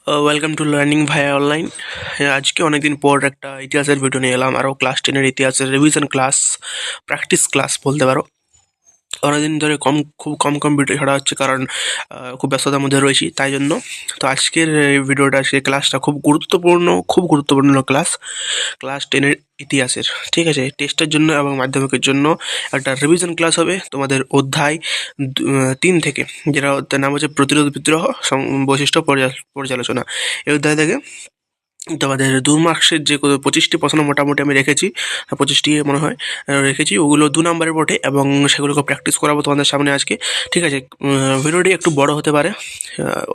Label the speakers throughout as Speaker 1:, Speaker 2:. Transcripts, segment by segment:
Speaker 1: Welcome to learning via online. আজকে অনেকদিন পর একটা ইতিহাসের ভিডিও নিয়ে এলাম, আরও ক্লাস 10-এর ইতিহাসের রিভিশন ক্লাস, প্র্যাকটিস ক্লাস বলতে পারো। অনেকদিন ধরে খুব কম ভিডিও ছাড়া হচ্ছে, কারণ খুব ব্যস্ততার মধ্যে রয়েছি, তাই জন্য। তো আজকের এই ভিডিওটা, আজকের ক্লাসটা খুব গুরুত্বপূর্ণ ক্লাস 10-এর ইতিহাসের। ঠিক আছে, টেস্টের জন্য এবং মাধ্যমিকের জন্য একটা রিভিশন ক্লাস হবে তোমাদের অধ্যায় 3 থেকে, যেটা অধ্যায় নাম হচ্ছে প্রতিরোধ বিদ্রোহ বৈশিষ্ট্য পর্যালোচনা। এই অধ্যায় থেকে তোমাদের 2 মার্কসের যে 25টি প্রশ্ন মোটামুটি আমি রেখেছি, 25টি মনে হয় রেখেছি, ওগুলো 2 নম্বরের বটে, এবং সেগুলোকে প্র্যাকটিস করাবো তোমাদের সামনে আজকে। ঠিক আছে, ভিডিওটি একটু বড় হতে পারে,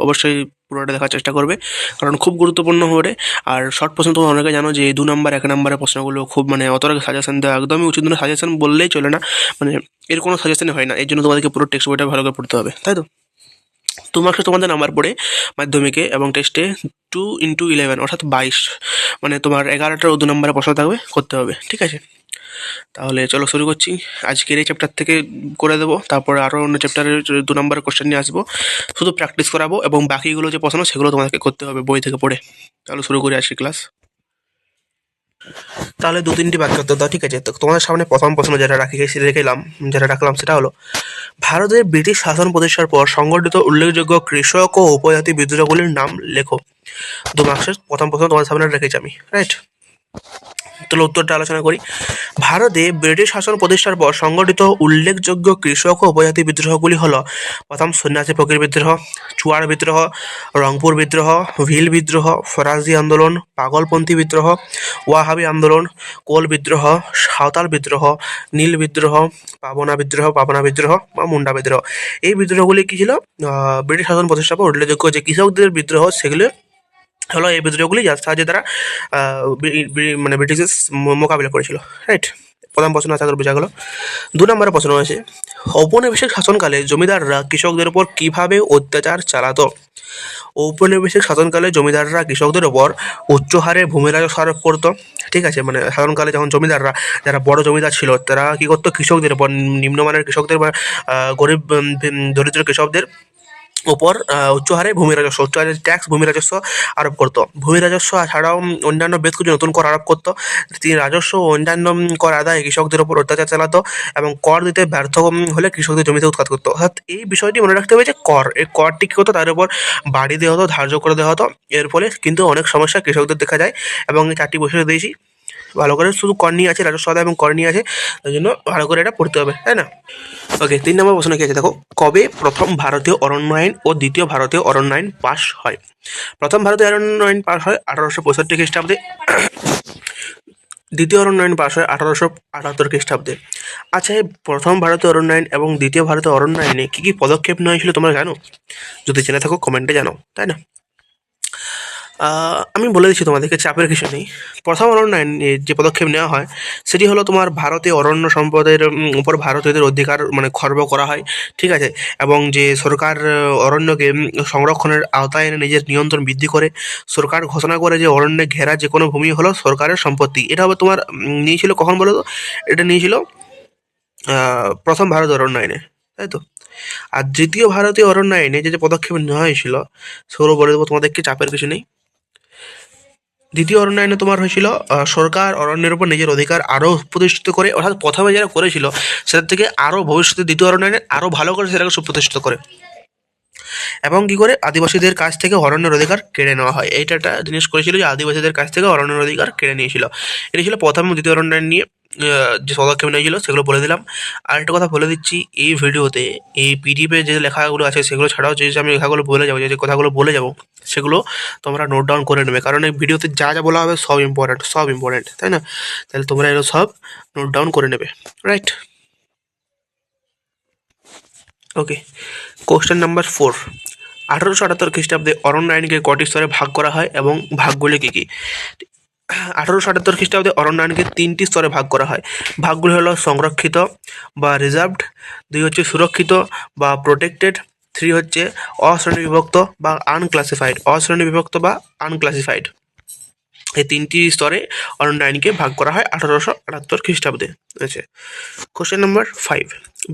Speaker 1: অবশ্যই পুরোটা দেখার চেষ্টা করবে, কারণ খুব গুরুত্বপূর্ণ হবে। আর শর্ট প্রশ্ন তোমরা অনেকে জানো যে 2 নম্বর 1 নম্বরের প্রশ্নগুলো খুব অতটা সাজেশন দেওয়া একদমই উচিত নয়। সাজেশন বললেই চলে না, এর কোনো সাজেশনই হয় না। এর জন্য তোমাদেরকে পুরো টেক্সট বইটা ভালো করে পড়তে হবে, তাই তো। 2 মার্কসে তোমাদের নাম্বার পড়ে মাধ্যমিকে এবং টেস্টে 2x11 অর্থাৎ 22, তোমার 11টার 2 নম্বরে প্রশ্ন থাকবে, করতে হবে। ঠিক আছে, তাহলে চলো শুরু করছি। আজকের এই চ্যাপ্টার থেকে করে দেবো, তারপরে আরও অন্য চ্যাপ্টারের 2 নম্বরের কোশ্চেন নিয়ে আসবো, শুধু প্র্যাকটিস করাবো, এবং বাকিগুলো যে প্রশ্ন সেগুলো তোমাদেরকে করতে হবে বই থেকে পড়ে। তাহলে শুরু করি আজকে ক্লাস। তাহলে 2-3টি বাক্য উত্তর দাও। ঠিক আছে, তো তোমাদের সামনে প্রথম প্রশ্ন যেটা রাখলাম সেটা হলো, ভারতের ব্রিটিশ শাসন প্রতিষ্ঠার পর সংগঠিত উল্লেখযোগ্য কৃষক ও উপজাতি বিদ্রোহগুলির নাম লেখো। 2 মার্কসের প্রথম প্রশ্ন তোমাদের সামনে রেখেছি আমি, রাইট। তাহলে উত্তরটা আলোচনা করি। ভারতে ব্রিটিশ শাসন প্রতিষ্ঠার পর সংগঠিত উল্লেখযোগ্য কৃষক ও উপজাতি বিদ্রোহগুলি হল: প্রথম, সন্ন্যাসী ফকির বিদ্রোহ, চুয়ার বিদ্রোহ, রংপুর বিদ্রোহ, ভিল বিদ্রোহ, ফরাজি আন্দোলন, পাগলপন্থী বিদ্রোহ, ওয়াহাবি আন্দোলন, কোল বিদ্রোহ, সাঁওতাল বিদ্রোহ, নীল বিদ্রোহ, পাবনা বিদ্রোহ বা মুন্ডা বিদ্রোহ। এই বিদ্রোহগুলি কি ছিল? ব্রিটিশ শাসন প্রতিষ্ঠার পর উল্লেখযোগ্য যে কৃষকদের বিদ্রোহ, সেগুলি হলো এই বিদ্রোহগুলি, যার সাহায্যে তারা ব্রিটিশের মোকাবিলা করেছিল, রাইট। প্রথম প্রশ্ন আশা করি বোঝা গেল। 2 নম্বরের প্রশ্ন আছে, ঔপনিবেশিক শাসনকালে জমিদাররা কৃষকদের উপর কিভাবে অত্যাচার চালাতো? ঔপনিবেশিক শাসনকালে জমিদাররা কৃষকদের ওপর উচ্চ হারে ভূমি রাজস্ব আরোপ করতো। ঠিক আছে, শাসনকালে যখন জমিদাররা, যারা বড় জমিদার ছিল, তারা কি করতো? কৃষকদের উপর, নিম্নমানের কৃষকদের বা গরিব দরিদ্র কৃষকদের ওপর উচ্চ হারে ট্যাক্স, ভূমি রাজস্ব আরোপ করতো। ভূমি রাজস্ব ছাড়াও অন্যান্য বেশ কিছু নতুন কর আরোপ করতো। তিনি রাজস্ব ও অন্যান্য কর আদায়ে কৃষকদের ওপর অত্যাচার চালাতো, এবং কর দিতে ব্যর্থ হলে কৃষকদের জমিতে উৎখাত করতো। অর্থাৎ এই বিষয়টি মনে রাখতে হবে যে এই করটি কী হতো? তার উপর বাড়ি দেওয়া হতো, ধার্য করে দেওয়া হতো। এর ফলে কিন্তু অনেক সমস্যা কৃষকদের দেখা যায়, এবং এই 4টি বৈশিষ্ট্য দিয়েছি ভালো করে, শুধু কর নিয়ে আছে, রাজস্ব আদায় এবং কর নিয়ে আছে, তাই জন্য ভালো করে এটা পড়তে হবে, তাই না? ওকে, 3 নম্বর প্রশ্ন কি আছে দেখো, কবে প্রথম ভারতীয় অরণ্য আইন ও দ্বিতীয় ভারতীয় অরণ্য আইন পাশ হয়? প্রথম ভারতীয় অরণ্য আইন পাশ হয় 1865 খ্রিস্টাব্দে, দ্বিতীয় অরণ্য আইন পাশ হয় 1878 খ্রিস্টাব্দে। আচ্ছা, এই প্রথম ভারতীয় অরণ্য আইন এবং দ্বিতীয় ভারতীয় অরণ্য আইনে কী কী পদক্ষেপ নেওয়া হয়েছিল তোমরা জানো? যদি জেনে থাকো কমেন্টে জানাও, তাই না? আমি বলে দিচ্ছি তোমাদেরকে, চাপের কিছু নেই। প্রথম অরণ্য আইনে যে পদক্ষেপ নেওয়া হয় সেটি হলো তোমার ভারতে অরণ্য সম্পদের উপর ভারতীয়দের অধিকার খর্ব করা হয়। ঠিক আছে, এবং যে সরকার অরণ্যকে সংরক্ষণের আওতায় এনে নিজের নিয়ন্ত্রণ বৃদ্ধি করে। সরকার ঘোষণা করে যে অরণ্যে ঘেরা যে কোনো ভূমি হলো সরকারের সম্পত্তি। এটা হবে তোমার নিয়েছিল কখন বলো তো? এটা নিয়েছিল প্রথম ভারতীয় অরণ্য আইনে, তাই তো। আর দ্বিতীয় ভারতীয় অরণ্য আইনে যে পদক্ষেপ নেওয়া হয়েছিল সেগুলো বলে দেবো তোমাদেরকে, চাপের কিছু নেই। দ্বিতীয় অরণ্য আইনে তোমার হয়েছিল সরকার অরণ্যের উপর নিজের অধিকার আরও প্রতিষ্ঠিত করে, অর্থাৎ প্রথমে যারা করেছিল সেটার থেকে আরও ভবিষ্যতে দ্বিতীয় অরণ্য আইনে আরও ভালো করে সেটাকে সুপ্রতিষ্ঠিত করে, এবং কী করে আদিবাসীদের কাছ থেকে অরণ্যের অধিকার কেড়ে নেওয়া হয়। এইটা একটা জিনিস করেছিল, যে আদিবাসীদের কাছ থেকে অরণ্যের অধিকার কেড়ে নিয়েছিল। এটি ছিল প্রথম দ্বিতীয় অরণ্য আইন নিয়ে যে পদক্ষেপ নিয়েছিল, সেগুলো বলে দিলাম। আর একটা কথা বলে দিচ্ছি, এই ভিডিওতে এই পিডিএফে যে লেখাগুলো আছে সেগুলো ছাড়াও যে আমি লেখাগুলো বলে যাবো, যে কথাগুলো বলে যাবো, সেগুলো তোমরা নোট ডাউন করে নেবে, কারণ এই ভিডিওতে যা যা বলা হবে সব ইম্পর্টেন্ট, তাই না? তাহলে তোমরা এগুলো সব নোট ডাউন করে নেবে, রাইট। ওকে, কোশ্চেন নাম্বার 4, 1878 খ্রিস্টাব্দে অরণ্য আইনকে কটি স্তরে ভাগ করা হয় এবং ভাগগুলি কী কী? 1878 খ্রিস্টাব্দে অরণ্য আইনকে 3টি স্তরে ভাগ করা হয়। ভাগগুলি হলো সংরক্ষিত বা রিজার্ভড, 2 হচ্ছে সুরক্ষিত বা প্রোটেক্টেড, 3 হচ্ছে অশ্রেণীবিভক্ত বা আনক্লাসিফাইড। এই 3টি স্তরে অরণ্য আইনকে ভাগ করা হয় 1878 খ্রিস্টাব্দে। কোশ্চেন নাম্বার 5,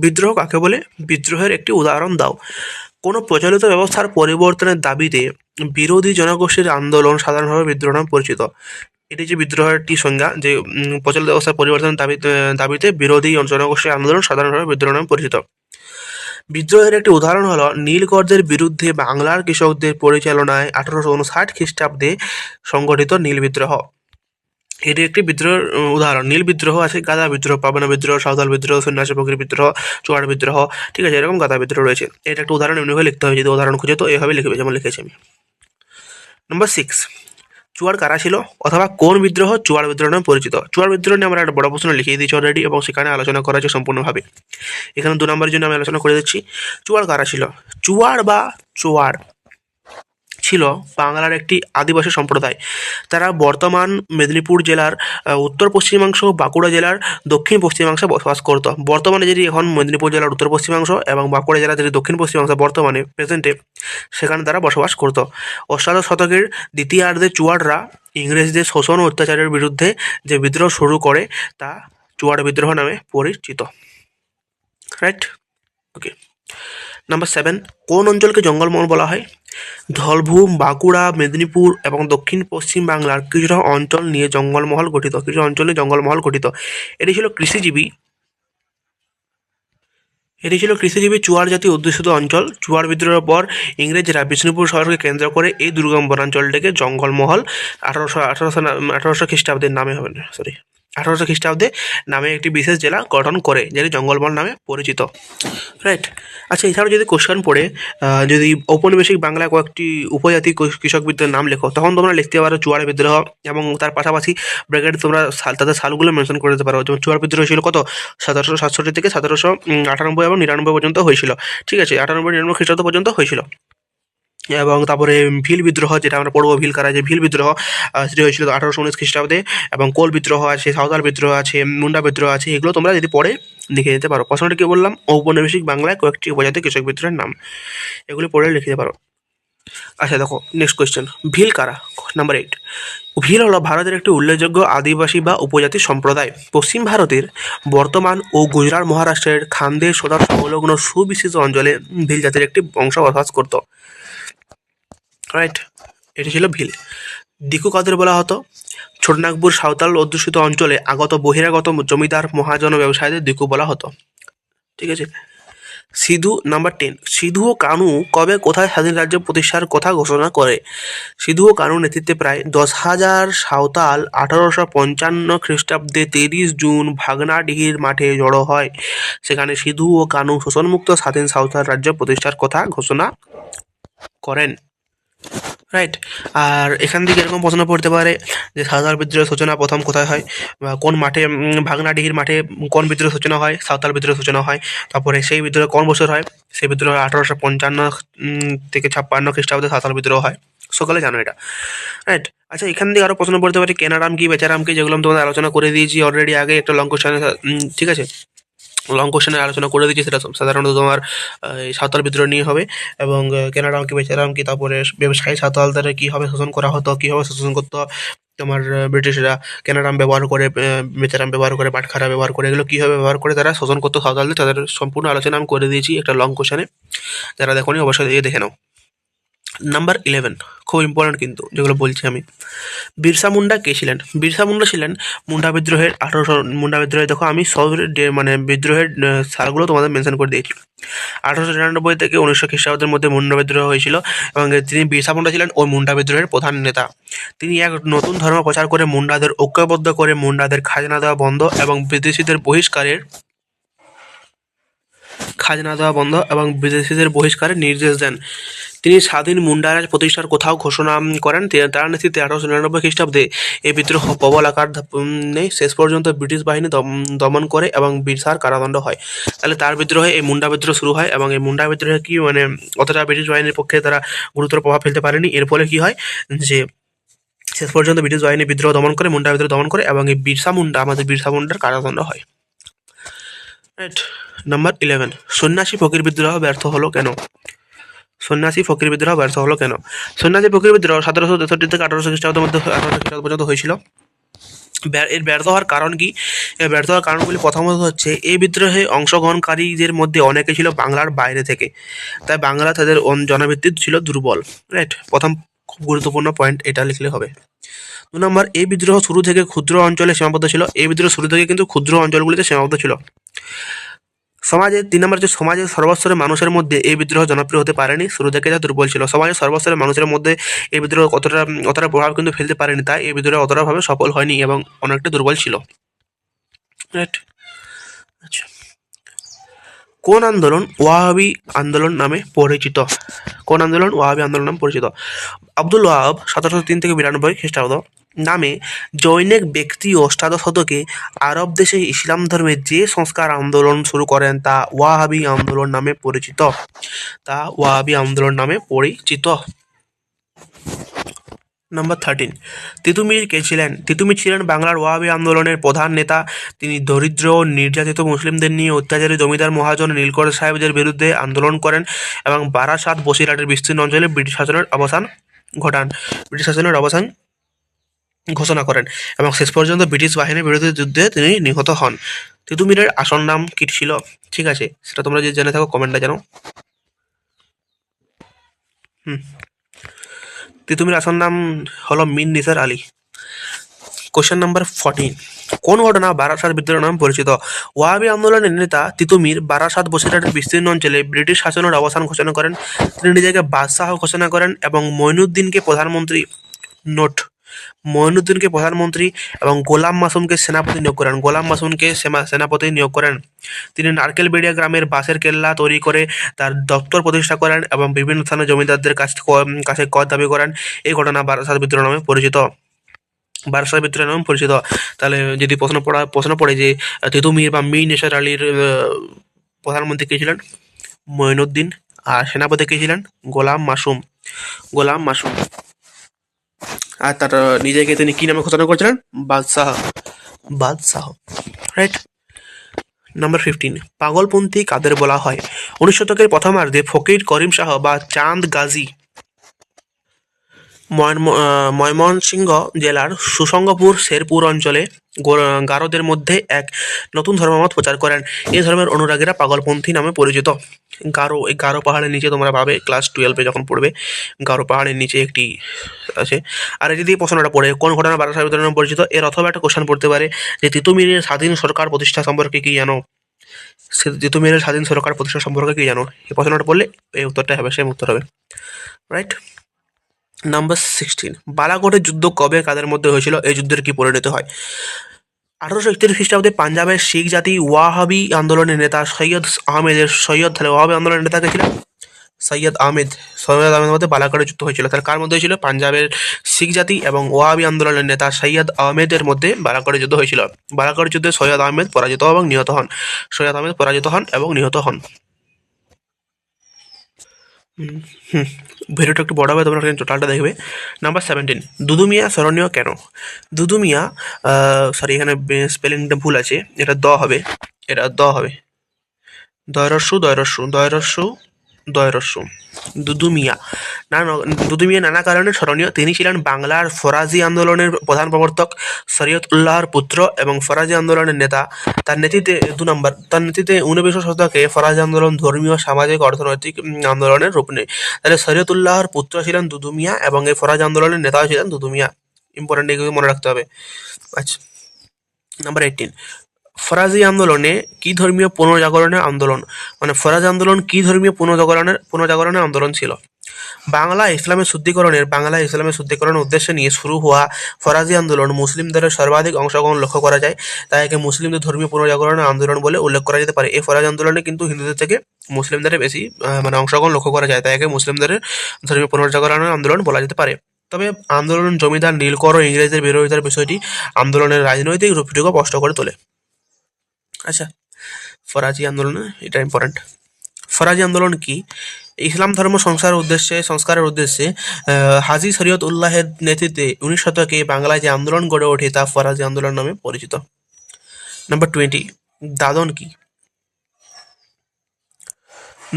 Speaker 1: বিদ্রোহ কাকে বলে? বিদ্রোহের একটি উদাহরণ দাও। কোনো প্রচলিত ব্যবস্থার পরিবর্তনের দাবিতে বিরোধী জনগোষ্ঠীর আন্দোলন সাধারণভাবে বিদ্রোহ নামে পরিচিত। এটি যে বিদ্রোহের একটি সংজ্ঞা, যে প্রচলিত ব্যবস্থার পরিবর্তনের দাবিতে বিরোধী জনগোষ্ঠীর আন্দোলন সাধারণভাবে বিদ্রোহ নামে পরিচিত। বিদ্রোহের একটি উদাহরণ হলো নীলকরদের বিরুদ্ধে বাংলার কৃষকদের পরিচালনায় 1859 খ্রিস্টাব্দে সংগঠিত নীল বিদ্রোহ। এটি একটি বিদ্রোহের উদাহরণ। নীল বিদ্রোহ আছে, গাদা বিদ্রোহ, পাবনা বিদ্রোহ, সাঁওতাল বিদ্রোহ, সন্ন্যাসী ফকির বিদ্রোহ, চুয়াড় বিদ্রোহ, ঠিক আছে, এরকম গাদা বিদ্রোহ রয়েছে। এটা একটা উদাহরণ এমনিভাবে লিখতে হবে, যদি উদাহরণ খুঁজে তো এভাবে লিখবে যেমন লিখেছি আমি। নম্বর 6, চুয়াড় কারা ছিল অথবা কোন বিদ্রোহ চুয়াড় বিদ্রোহ নামে পরিচিত? চুয়াড় বিদ্রোহ নিয়ে আমরা একটা বড় প্রশ্ন লিখিয়ে দিয়েছি অলরেডি, এবং সেখানে আলোচনা করা হয়েছে সম্পূর্ণভাবে। এখানে 2 নম্বরের জন্য আমি আলোচনা করে দিচ্ছি। চুয়াড় কারা ছিল? চুয়াড় বা চোয়াড় ছিল বাংলার একটি আদিবাসী সম্প্রদায়। তারা বর্তমান মেদিনীপুর জেলার উত্তর পশ্চিমাংশ, বাঁকুড়া জেলার দক্ষিণ পশ্চিমাংশে বসবাস করত। বর্তমানে যেটি এখন মেদিনীপুর জেলার উত্তর পশ্চিমাংশ এবং বাঁকুড়া জেলার যেটি দক্ষিণ পশ্চিমাংশ বর্তমানে প্রেজেন্টে, সেখানে তারা বসবাস করত। অষ্টাদশ শতকের দ্বিতীয়ার্ধে চুয়াড়রা ইংরেজদের শোষণ ও অত্যাচারের বিরুদ্ধে যে বিদ্রোহ শুরু করে তা চুয়াড় বিদ্রোহ নামে পরিচিত। রাইট, ওকে। নাম্বার 7, কোন অঞ্চলকে জঙ্গলমহল বলা হয়? ধলভূম, বাঁকুড়া, মেদিনীপুর এবং দক্ষিণ পশ্চিম বাংলার কিছুটা অঞ্চল নিয়ে জঙ্গলমহল গঠিত। কিছু অঞ্চলে জঙ্গলমহল গঠিত। এটি ছিল কৃষিজীবী চুয়াড় জাতীয় অধ্যুষিত অঞ্চল। চুয়াড় বিদ্রোহের পর ইংরেজরা বিষ্ণুপুর শহরকে কেন্দ্র করে এই দুর্গম বনাঞ্চলটিকে জঙ্গলমহল 1800 খ্রিস্টাব্দের নামে হবে না, সরি 1800 খ্রিস্টাব্দে নামে একটি বিশেষ জেলা গঠন করে, যেটি জঙ্গলমহল নামে পরিচিত। রাইট। আচ্ছা, এছাড়াও যদি কোশ্চেন পড়ে যদি ঔপনিবেশিক বাংলায় কয়েকটি উপজাতি কৃষক বিদ্রোহের নাম লেখো, তখন তোমরা লিখতে পারো চুয়াড় বিদ্রোহ, এবং তার পাশাপাশি ব্র্যাকেটে তোমরা তাদের সালগুলো মেনশন করে দিতে পারো। যেমন চুয়াড় বিদ্রোহ ছিল কত? 1767 থেকে 1798 এবং 99 পর্যন্ত হয়েছিল। ঠিক আছে, 98-99 খ্রিস্টাব্দ পর্যন্ত হয়েছিল। এবং তারপরে ভিল বিদ্রোহ, যেটা আমরা পড়বো, ভিল কারা, যে ভিল বিদ্রোহ সেটি হয়েছিল 1819 খ্রিস্টাব্দে। এবং কোল বিদ্রোহ আছে, সাঁওতাল বিদ্রোহ আছে, মুন্ডা বিদ্রোহ আছে, এগুলো তোমরা যদি পড়ে লিখে দিতে পারো। প্রশ্নটা কি বললাম? ঔপনিবেশিক বাংলায় কয়েকটি উপজাতি কৃষক বিদ্রোহের নাম, এগুলি পড়ে লিখে দিতে পারো। আচ্ছা দেখো, নেক্সট কোয়েশ্চেন, ভিল কারা? নাম্বার 8, ভিল হলো ভারতের একটি উল্লেখযোগ্য আদিবাসী বা উপজাতি সম্প্রদায়। পশ্চিম ভারতের বর্তমান ও গুজরাট, মহারাষ্ট্রের খানদেশ সদর সংলগ্ন সুবিস্তৃত অঞ্চলে ভিল জাতির একটি বংশ বসবাস করত। রাইট, এটি ছিল ভিল। দিকু কাদের বলা হতো? ছোটনাগপুর সাঁওতাল অধ্যুষিত অঞ্চলে আগত বহিরাগত জমিদার, মহাজন, ব্যবসায়ীদের দিকু বলা হতো। ঠিক আছে। সিধু, নাম্বার 10, সিধু ও কানু কবে কোথায় স্বাধীন রাজ্য প্রতিষ্ঠার কথা ঘোষণা করে? সিধু ও কানুর নেতৃত্বে প্রায় 10,000 সাঁওতাল 1855 খ্রিস্টাব্দে 30 জুন ভাগনাডিহির মাঠে জড়ো হয়। সেখানে সিধু ও কানু শোষণমুক্ত স্বাধীন সাঁওতাল রাজ্য প্রতিষ্ঠার কথা ঘোষণা করেন। রাইট। আর এখান থেকে এরকম প্রশ্ন পড়তে পারে যে সাঁওতাল বিদ্রোহের সূচনা প্রথম কোথায় হয়, বা কোন মাঠে? ভাগনাডিহির মাঠে কোন বিদ্রোহের সূচনা হয়? সাঁওতাল বিদ্রোহের সূচনা হয়। তারপরে সেই বিদ্রোহ কোন বছর হয়? সেই বিদ্রোহ 1855 থেকে 56 খ্রিস্টাব্দে সাঁওতাল বিদ্রোহ হয়। সকলে জানো এটা। রাইট। আচ্ছা, এখান থেকে আরও প্রশ্ন পড়তে পারে কেনারাম কি, বেচারাম কি, যেগুলো আমি তোমাদের আলোচনা করে দিয়েছি অলরেডি আগে একটা লং কোশ্চেনে। ঠিক আছে, লং কোশ্চেনের আলোচনা করে দিচ্ছি, সেটা সাধারণত তোমার সাঁওতাল বিদ্রোহ নিয়ে হবে। এবং কেনারাম কি, বেচারাম কি, তারপরে ব্যবসায়ী সাঁওতালদের কীভাবে শোষণ করা হতো, কীভাবে শোষণ করতো তোমার ব্রিটিশরা, কেনারাম ব্যবহার করে, বেচারাম ব্যবহার করে, বাটখারা ব্যবহার করে, এগুলো কীভাবে ব্যবহার করে তারা শোষণ করতো সাঁওতালদের, তাদের সম্পূর্ণ আলোচনা আমি করে দিয়েছি একটা লং কোশ্চেনে। যারা দেখোনি অবশ্যই দেখে নাও। নাম্বার 11, খুব ইম্পর্টেন্ট কিন্তু যেগুলো বলছি আমি। বিরসা মুন্ডা কে ছিলেন? বিরসা মুন্ডা ছিলেন মুন্ডা বিদ্রোহের 1800 মুন্ডা বিদ্রোহে, দেখো আমি সব মানে বিদ্রোহের সালগুলো তোমাদের মেনশন করে দিয়েছি। 1899 থেকে 1900 খ্রিস্টাব্দের মধ্যে মুন্ডা বিদ্রোহ হয়েছিল, এবং তিনি বিরসা মুন্ডা ছিলেন ওই মুন্ডা বিদ্রোহের প্রধান নেতা। তিনি এক নতুন ধর্ম প্রচার করে মুন্ডাদের ঐক্যবদ্ধ করে মুন্ডাদের খাজনা দেওয়া বন্ধ এবং বিদেশিদের বহিষ্কারের নির্দেশ দেন। তিনি স্বাধীন মুন্ডারাজ প্রতিষ্ঠার কোথাও ঘোষণা করেন। তার নেতৃত্বে 1899 খ্রিস্টাব্দে এই বিদ্রোহ প্রবল আকার নেই। শেষ পর্যন্ত ব্রিটিশ বাহিনী দমন করে এবং বিরসার কারাদণ্ড হয়। তাহলে তার বিদ্রোহে এই মুন্ডা বিদ্রোহ শুরু হয়, এবং এই মুন্ডা বিদ্রোহে কি মানে অতটা ব্রিটিশ বাহিনীর পক্ষে তারা গুরুতর প্রভাব ফেলতে পারেনি। এর ফলে কি হয় যে শেষ পর্যন্ত ব্রিটিশ বাহিনী বিদ্রোহ দমন করে, মুন্ডা বিদ্রোহ দমন করে, এবং এই আমাদের বিরসা মুন্ডার কারাদণ্ড হয়। রাইট। নাম্বার 11, সন্ন্যাসী ফকির বিদ্রোহ ব্যর্থ হলো কেন? সন্ন্যাসী ফকির বিদ্রোহ ব্যর্থ হলো কেন? সন্ন্যাসী ফকির বিদ্রোহ 1763 থেকে 1800 খ্রিস্টাব্দের মধ্যে 1800 খ্রিস্টাব্দ পর্যন্ত হয়েছিল। এর ব্যর্থ হওয়ার কারণ কি? এর ব্যর্থ হওয়ার কারণগুলি প্রথমত হচ্ছে এই বিদ্রোহে অংশগ্রহণকারীদের মধ্যে অনেকে ছিল বাংলার বাইরে থেকে, তাই বাংলা তাদের জনভিত্তি ছিল দুর্বল। রাইট, প্রথম খুব গুরুত্বপূর্ণ পয়েন্ট এটা লিখলে হবে। 2 নম্বর, এই বিদ্রোহ শুরু থেকে ক্ষুদ্র অঞ্চলে সীমাবদ্ধ ছিল। এই বিদ্রোহ শুরু থেকে কিন্তু ক্ষুদ্র অঞ্চলগুলিতে সীমাবদ্ধ ছিল। সমাজে 3 নম্বর হচ্ছে সমাজের সর্বস্তরের মানুষের মধ্যে এই বিদ্রোহ জনপ্রিয় হতে পারেনি, শুরু থেকে যা দুর্বল ছিল। সমাজের সর্বস্তরের মানুষের মধ্যে এই বিদ্রোহ অতটা প্রভাব কিন্তু ফেলতে পারেনি, তাই এই বিদ্রোহ অতটা ভাবে সফল হয়নি এবং অনেকটা দুর্বল ছিল। রাইট। আচ্ছা, কোন আন্দোলন ওয়াহাবি আন্দোলন নামে পরিচিত? কোন আন্দোলন ওয়াহাবি আন্দোলন নামে পরিচিত? আব্দুল ওয়াহাব 1703 থেকে 92 খ্রিস্টাব্দ নামে জনৈক ব্যক্তি অষ্টাদশ শতকে আরব দেশে ইসলাম ধর্মে যে সংস্কার আন্দোলন শুরু করেন তা ওয়াহাবি আন্দোলন নামে পরিচিত। নাম্বার 13, তিতুমির কে ছিলেন? তিতুমির ছিলেন বাংলার ওয়াহাবি আন্দোলনের প্রধান নেতা। তিনি দরিদ্র ও নির্যাতিত মুসলিমদের নিয়ে অত্যাচারী জমিদার মহাজন নীলকর সাহেবদের বিরুদ্ধে আন্দোলন করেন এবং বারাসাত বসিরহাটের বিস্তীর্ণ অঞ্চলে ব্রিটিশ শাসনের অবসান ঘোষণা করেন এবং শেষ পর্যন্ত ব্রিটিশ বাহিনীর বিরুদ্ধে যুদ্ধে তিনি নিহত হন। তিতুমিরের আসল নাম কি ছিল? ঠিক আছে, সেটা তোমরা যদি জেনে থাকো কমেন্টে জানাও। তিতুমির আসল নাম হলো মীর নিসার আলী। কোশ্চেন নাম্বার 14, কোন ঘটনা বারাসাত বিদ্রোহ নামে পরিচিত? ওয়াহাবি আন্দোলনের নেতা তিতুমির বারাসাত বসিরহাটের বিস্তীর্ণ অঞ্চলে ব্রিটিশ শাসনের অবসান ঘোষণা করেন। তিনি নিজেকে বাদশাহ ঘোষণা করেন এবং মঈনুদ্দিনকে প্রধানমন্ত্রী এবং গোলাম মাসুমকে সেনাপতি নিয়োগ করেন। তিনি নারকেলবেড়িয়া গ্রামের বাঁশের কেল্লা তৈরি করে তার দপ্তর প্রতিষ্ঠা করেন এবং বিভিন্ন স্থানে জমিদারদের কাছে কর দাবি করেন। এই ঘটনা বারাসাত বিদ্রোহ নামে পরিচিত। তাহলে যদি প্রশ্ন পড়ে যে তিতুমির বা মীর নিসার আলীর প্রধানমন্ত্রী কে ছিলেন? মঈনুদ্দিন। আর সেনাপতি কে ছিলেন? গোলাম মাসুম। আর তার নিজেকে তিনি কি নামে ঘোষণা করেছিলেন? বাদশাহ। রাইট। নাম্বার 15, পাগলপন্থী কাদের বলা হয়? 19 শতকের প্রথমার্ধে ফকির করিম শাহ বা চাঁদ গাজী ময়মনসিংহ জেলার সুসঙ্গপুর শেরপুর অঞ্চলে গারোদের মধ্যে এক নতুন ধর্মমত প্রচার করেন। এই ধর্মের অনুরাগীরা পাগলপন্থী নামে পরিচিত। গারো পাহাড়ের নিচে তোমরা পাবে ক্লাস 12-এ যখন পড়বে, গারো পাহাড়ের নিচে একটি আছে। আর যদি প্রশ্নটা পড়ে কোন ঘটনা বারাসাত বিদ্রোহ নামে পরিচিত, এর অথবা একটা কোশ্চেন পড়তে পারে যে তিতুমিরের স্বাধীন সরকার প্রতিষ্ঠা সম্পর্কে কি জানো? তিতুমিরের স্বাধীন সরকার প্রতিষ্ঠা সম্পর্কে কি জানো? এই প্রশ্নটা পড়লে এই উত্তরটা হবে, সেম উত্তর হবে। রাইট। নাম্বার 16, বালাকোটের যুদ্ধ কবে কাদের মধ্যে হয়েছিল? এই যুদ্ধের কি পরিণতি হয়? 1831 খ্রিস্টাব্দে পাঞ্জাবের শিখ জাতি ওয়াহাবি আন্দোলনের নেতা ওয়াহাবি আন্দোলনের নেতা কে ছিলেন? সৈয়দ আহমেদ মধ্যে বালাকোটের যুদ্ধ হয়েছিল। তার কার মধ্যে হয়েছিল? পাঞ্জাবের শিখ জাতি এবং ওয়াহাবি আন্দোলনের নেতা সৈয়দ আহমেদের মধ্যে বালাকোটের যুদ্ধ হয়েছিল। বালাকোটের যুদ্ধে সৈয়দ আহমেদ পরাজিত হন এবং নিহত হন। ভিডিওটা একটু বড় হবে, তোমরা টোটালটা দেখবে। নাম্বার 17, দুদু মিয়া স্মরণীয় কেন? দুদু মিয়া, এখানে স্পেলিংটা ভুল আছে, এটা হবে দয়রস্যু। দুদু মিয়া নানা কারণে স্মরণীয়। তিনি ছিলেন বাংলার ফরাজি আন্দোলনের প্রধান প্রবর্তক, শরীয়তুল্লাহর পুত্র এবং ফরাজি আন্দোলনের নেতা। তার নেতৃত্বে 19 শতকে ফরাজি আন্দোলন ধর্মীয়, সামাজিক, অর্থনৈতিক আন্দোলনের রূপ নেয়। তাহলে শরীয়তুল্লাহর পুত্র ছিলেন দুদু মিয়া এবং এই ফরাজি আন্দোলনের নেতাও ছিলেন দুদু মিয়া। ইম্পর্টেন্ট, এগুলো মনে রাখতে হবে। আচ্ছা, নাম্বার 18, ফরাজি আন্দোলনে কি ধর্মীয় পুনর্জাগরণের আন্দোলন? মানে ফরাজি আন্দোলন কি ধর্মীয় পুনর্জাগরণের আন্দোলন ছিল? বাংলা ইসলামের শুদ্ধিকরণের উদ্দেশ্যে নিয়ে শুরু হওয়া ফরাজি আন্দোলন মুসলিমদের সর্বাধিক অংশগ্রহণ লক্ষ্য করা যায়, তাই একে মুসলিমদের ধর্মীয় পুনর্জাগরণের আন্দোলন বলে উল্লেখ করা যেতে পারে। এই ফরাজি আন্দোলনে কিন্তু হিন্দুদের থেকে মুসলিমদের বেশি অংশগ্রহণ লক্ষ্য করা যায়, তাই একে মুসলিমদের ধর্মীয় পুনর্জাগরণের আন্দোলন বলা যেতে পারে। তবে আন্দোলন জমিদার নীলকর ও ইংরেজদের বিরোধিতার বিষয়টি আন্দোলনের রাজনৈতিক রূপটিকে স্পষ্ট করে তোলে। আচ্ছা, ফরাজি আন্দোলন, এটা ইম্পর্টেন্ট। ফরাজি আন্দোলন কি? ইসলাম ধর্ম সংস্কারের উদ্দেশ্যে হাজী শরীয়তুল্লাহের নেতৃত্বে 19 শতকে বাংলায় যে আন্দোলন গড়ে ওঠে তা ফরাজি আন্দোলন নামে পরিচিত। নাম্বার 20, দাদন কি?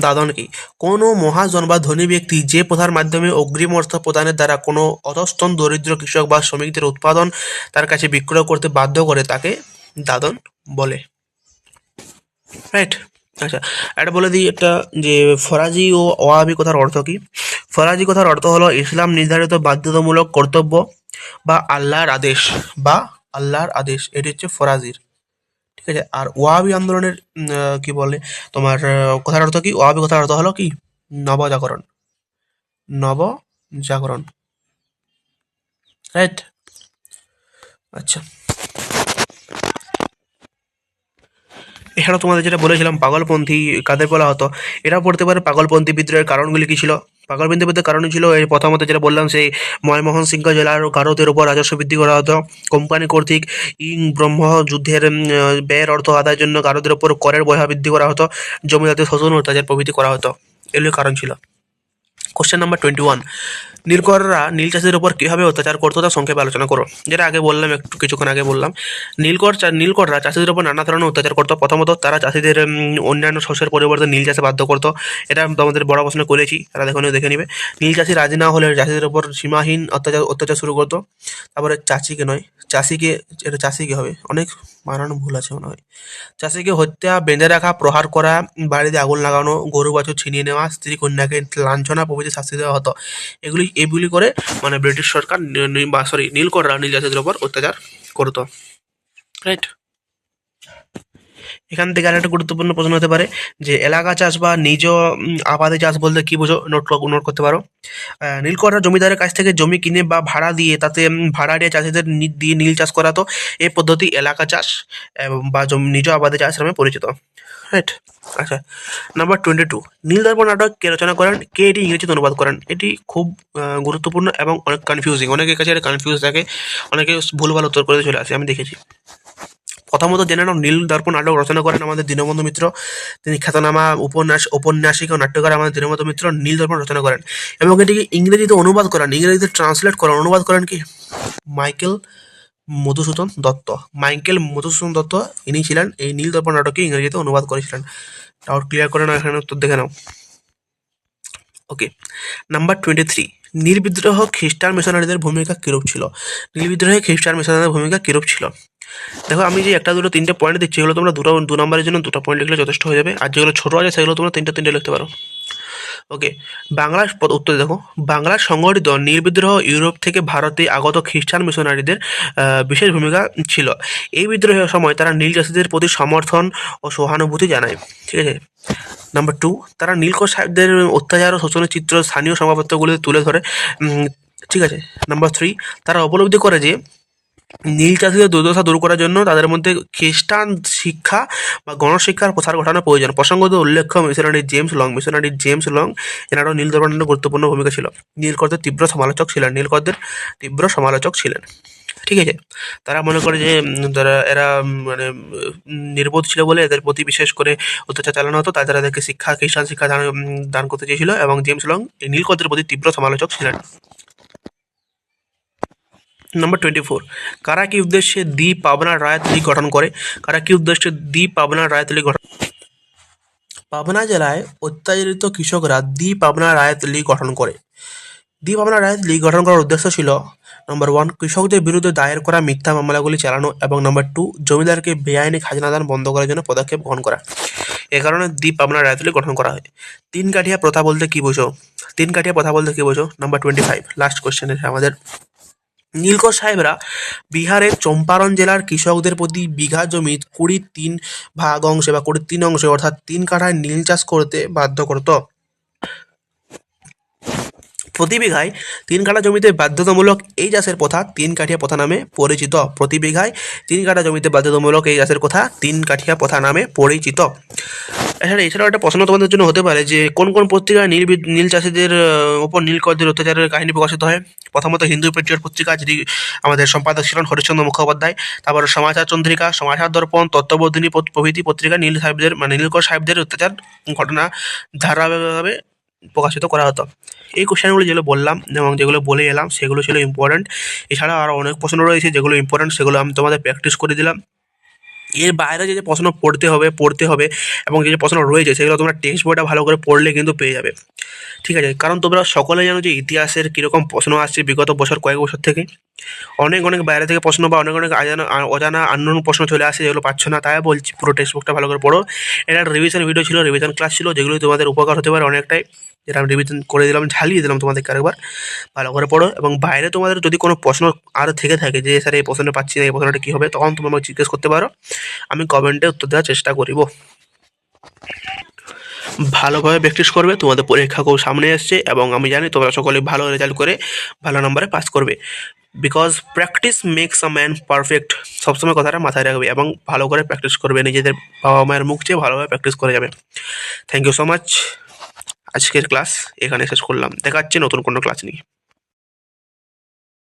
Speaker 1: দাদন কি? কোনো মহাজন বা ধনী ব্যক্তি যে প্রথার মাধ্যমে অগ্রিম অর্থ প্রদানের দ্বারা কোনো অধস্তন দরিদ্র কৃষক বা শ্রমিকদের উৎপাদন তার কাছে বিক্রয় করতে বাধ্য করে তাকে দাদন বলে। রাইট। আচ্ছা, এটা বলে দিই একটা যে ফরাজি ও ওয়াহাবি কথার অর্থ কি। ফরাজি কথার অর্থ হলো ইসলাম নির্ধারিত বাধ্যতামূলক কর্তব্য বা আল্লাহর আদেশ বা আল্লাহর আদেশ, এটি হচ্ছে ফরাজির। ঠিক আছে। আর ওয়াহাবি আন্দোলনের কি বলে তোমার কথার অর্থ কি? ওয়াহাবি কথার অর্থ হলো কি নবজাগরণ, নবজাগরণ। রাইট। আচ্ছা, এছাড়াও তোমাদের যেটা বলেছিলাম পাগলপন্থী কাদের বলা হতো, এটাও পড়তে পারে। পাগলপন্থী বিদ্রোহের কারণগুলি কি ছিল? পাগলপন্থী বিদ্রোহের কারণ ছিল এই প্রথমত যেটা বললাম, সেই ময়মোহন সিংহ জেলার গারদের উপর রাজস্ব বৃদ্ধি করা হতো। কোম্পানি কর্তৃক ব্রহ্ম যুদ্ধের ব্যয়ের অর্থ আদায়ের জন্য গারদের উপর করের বোঝা বৃদ্ধি করা হতো। জমিদারদের শোষণ অত্যাচার প্রভৃতি করা হতো, এগুলো কারণ ছিল। কোশ্চেন নাম্বার 21, নীলকররা নীল চাষিদের উপর কীভাবে অত্যাচার করতো তা সংক্ষেপে আলোচনা করো। যেটা আগে বললাম, কিছুক্ষণ আগে বললাম, নীলকররা চাষিদের উপর নানা ধরনের অত্যাচার করতো। প্রথমত তারা চাষিদের অন্যান্য শস্যের পরিবর্তে নীল চাষে বাধ্য করতো। এটা তোমাদের বড় প্রশ্ন করেছি, তারা দেখে নিবে। নীল চাষি রাজি না হলে চাষিদের উপর সীমাহীন অত্যাচার শুরু করতো। তারপরে চাষিকে নয়, চাষিকে, এটা চাষিকে হবে, অনেক বানানো ভুল আছে মনে হয়। চাষিকে হত্যা, বেঁধে রাখা, প্রহার করা, বাড়িতে আগুন লাগানো, গরু বাছুর ছিনিয়ে নেওয়া, স্ত্রী কন্যাকে লাঞ্ছনা প্রভৃতি শাস্তি দেওয়া হতো। এগুলি করে মানে ব্রিটিশ সরকার নীলকররা নীল চাষিদের উপর অত্যাচার করতো। রাইট। এখান থেকে আরেকটা গুরুত্বপূর্ণ প্রশ্ন হতে পারে যে এলাকা চাষ বা নিজ আবাদি চাষ বলতে কি বোঝো, নোট করতে পারো। নীলকররা জমিদারের কাছ থেকে জমি কিনে বা ভাড়া দিয়ে তাতে ভাড়াটিয়া চাষিদের দিয়ে নীল চাষ করাতো। এই পদ্ধতি এলাকা চাষ বা নিজ আবাদি চাষ নামে পরিচিত। রাইট। আচ্ছা, নাম্বার 22, নীলদর্পণ নাটক কে রচনা করেন? কে এটি ইংরেজিতে অনুবাদ করেন? এটি খুব গুরুত্বপূর্ণ এবং অনেক কনফিউজিং, অনেকের কাছে এটা কনফিউজ থাকে, অনেকে ভুলভাল উত্তর করে চলে আসে, আমি দেখেছি। প্রথমত জেনে নাও, নীল দর্পণ নাটক রচনা করেন আমাদের দীনবন্ধু মিত্র। তিনি খ্যাতনামা ঔপন্যাসিক ও নাট্যকার আমাদের দীনবন্ধু মিত্র নীল দর্পণ রচনা করেন এবং এটিকে ইংরেজিতে অনুবাদ করেন, ইংরেজিতে ট্রান্সলেট করেন, অনুবাদ করেন কি মাইকেল মধুসূদন দত্ত। ইনি ছিলেন এই নীল দর্পণ নাটককে ইংরেজিতে অনুবাদ করেছিলেন। ডাউট ক্লিয়ার করে নাও, এখানে উত্তর দেখে নাও। ওকে, নাম্বার 23, নীলবিদ্রোহ খ্রিস্টান মিশনারিদের ভূমিকা কিরূপ ছিল? নীলবিদ্রোহে খ্রিস্টান মিশনারিদের ভূমিকা কিরূপ ছিল? দেখো, আমি যে একটা দুটো তিনটে পয়েন্ট দিচ্ছি, এগুলো তোমরা দু নম্বরের জন্য 2টা পয়েন্ট লিখলে যথেষ্ট হয়ে যাবে, আর যেগুলো ছোটো আছে সেগুলো তোমরা তিনটে লিখতে পারো। ওকে, বাংলার উত্তর দেখো, বাংলার সংগঠিত নীলবিদ্রোহ ইউরোপ থেকে ভারতে আগত খ্রিস্টান মিশনারিদের বিশেষ ভূমিকা ছিল। এই বিদ্রোহের সময় তারা নীল চাষীদের প্রতি সমর্থন ও সহানুভূতি জানায়। ঠিক আছে। নাম্বার 2, তারা নীলকর সাহেবদের অত্যাচার ও শোষণের চিত্র স্থানীয় সংবাদপত্রগুলিতে তুলে ধরে। ঠিক আছে। নাম্বার 3, তারা উপলব্ধি করে যে নীল চাষীদের দুর্দশা দূর করার জন্য তাদের মধ্যে খ্রিস্টান শিক্ষা বা গণশিক্ষার প্রসার ঘটানো প্রয়োজন। প্রসঙ্গত উল্লেখ্য মিশনারি জেমস লং এনারও নীল দর্পণের গুরুত্বপূর্ণ ভূমিকা ছিল। নীলকরদের তীব্র সমালোচক ছিলেন। ঠিক আছে। তারা মনে করে যে এরা মানে নির্বোধ ছিল বলে এদের প্রতি বিশেষ করে অত্যাচার চালানো হতো, তাই তারা এদেরকে খ্রিস্টান শিক্ষা দান করতে চেয়েছিল এবং জেমস লং এই নীলকরদের প্রতি তীব্র সমালোচক ছিলেন। নাম্বার 24, কারা কি উদ্দেশ্যে দি পাবনা রায়ত লীগ গঠন করে? পাবনা জেলায় অত্যাচারিত কৃষকরা দি পাবনা রায়ত লীগ গঠন করে। দি পাবনা রায়ত লীগ গঠন করার উদ্দেশ্য ছিল নাম্বার 1, কৃষকদের বিরুদ্ধে দায়ের করা মিথ্যা মামলাগুলি চালানো এবং নাম্বার 2, জমিদারকে বেআইনি খাজনা দান বন্ধ করার জন্য পদক্ষেপ গ্রহণ করা। এ কারণে দি পাবনা রায়ত লীগ গঠন করা হয়। তিন কাঠিয়া প্রথা বলতে কি বোঝো? নাম্বার 25, লাস্ট কোশ্চেন আমাদের। নীলকর সাহেবরা বিহারের চম্পারণ জেলার কৃষকদের প্রতি বিঘা জমি 23 অংশে অর্থাৎ 3 কাঠায় নীল চাষ করতে বাধ্য করত। প্রতি বিঘায় 3 কাঠা জমিতে বাধ্যতামূলক এই চাষের প্রথা 3 কাঠিয়া প্রথা নামে পরিচিত। প্রতি বিঘায় 3 কাঠা জমিতে বাধ্যতামূলক এই চাষের কথা 3 কাঠিয়া প্রথা নামে পরিচিত। এছাড়াও একটা প্রশ্ন তোমাদের জন্য হতে পারে যে কোন কোন পত্রিকায় নীল চাষীদের ওপর নীলকরদের অত্যাচারের কাহিনী প্রকাশিত হয়? প্রথমত হিন্দু পেট্রিয়ট পত্রিকা, যেটি আমাদের সম্পাদক ছিলেন হরিশ্চন্দ্র মুখোপাধ্যায়। তারপর সমাচার চন্দ্রিকা, সমাচার দর্পণ, তত্ত্ববোধিনী প্রভৃতি পত্রিকা নীলকর সাহেবদের অত্যাচার ঘটনা ধারাবাহিকভাবে প্রকাশিত করা হতো। এই কোশ্চেনগুলো যেগুলো বললাম এবং যেগুলো বলে এলাম সেগুলো ছিল ইম্পর্ট্যান্ট। এছাড়া আরও অনেক প্রশ্ন রয়েছে যেগুলো ইম্পর্ট্যান্ট, সেগুলো আমি তোমাদের প্র্যাকটিস করে দিলাম। এর বাইরে যে প্রশ্ন পড়তে হবে এবং যে প্রশ্ন রয়েছে সেগুলো তোমরা টেক্সট বইটা ভালো করে পড়লে কিন্তু পেয়ে যাবে। ঠিক আছে, কারণ তোমরা সকলে জানো যে ইতিহাসের কীরকম প্রশ্ন আসছে বিগত বছর কয়েক বছর থেকে। অনেক বাইরে থেকে প্রশ্ন বা অনেক অজানা আননোন প্রশ্ন চলে আসে, যেগুলো পাচ্ছ না। তাই বলছি পুরো টেক্সট বুকটা ভালো করে পড়ো। এটা একটা রিভিশন ভিডিও ছিল, রিভিশন ক্লাস ছিল, যেগুলো তোমাদের উপকার হতে পারে অনেকটাই। যেটা আমি রিভিশন করে দিলাম, ঝালিয়ে দিলাম তোমাদেরকে আরেকবার। ভালো করে পড়ো, এবং বাইরে তোমাদের যদি কোনো প্রশ্ন আর থেকে থাকে যে স্যার এই প্রশ্নটা পাচ্ছি না, এই প্রশ্নটা কী হবে, তখন তোমরা আমাকে জিজ্ঞেস করতে পারো, আমি কমেন্টে উত্তর দেওয়ার চেষ্টা করিব। ভালোভাবে প্র্যাকটিস করবে, তোমাদের পরীক্ষা খুব সামনে এসছে এবং আমি জানি তোমরা সকলে ভালো রেজাল্ট করে ভালো নম্বরে পাস করবে। Because practice makes a man perfect, সবসময় কথাটা মাথায় রাখবে এবং ভালো করে প্র্যাকটিস করবে, নিজেদের বাবা মায়ের মুখ চেয়ে ভালোভাবে প্র্যাকটিস করে যাবে। Thank you so much. আজকের ক্লাস এখানে শেষ করলাম, দেখা হচ্ছে নতুন কোনো ক্লাস নিয়ে।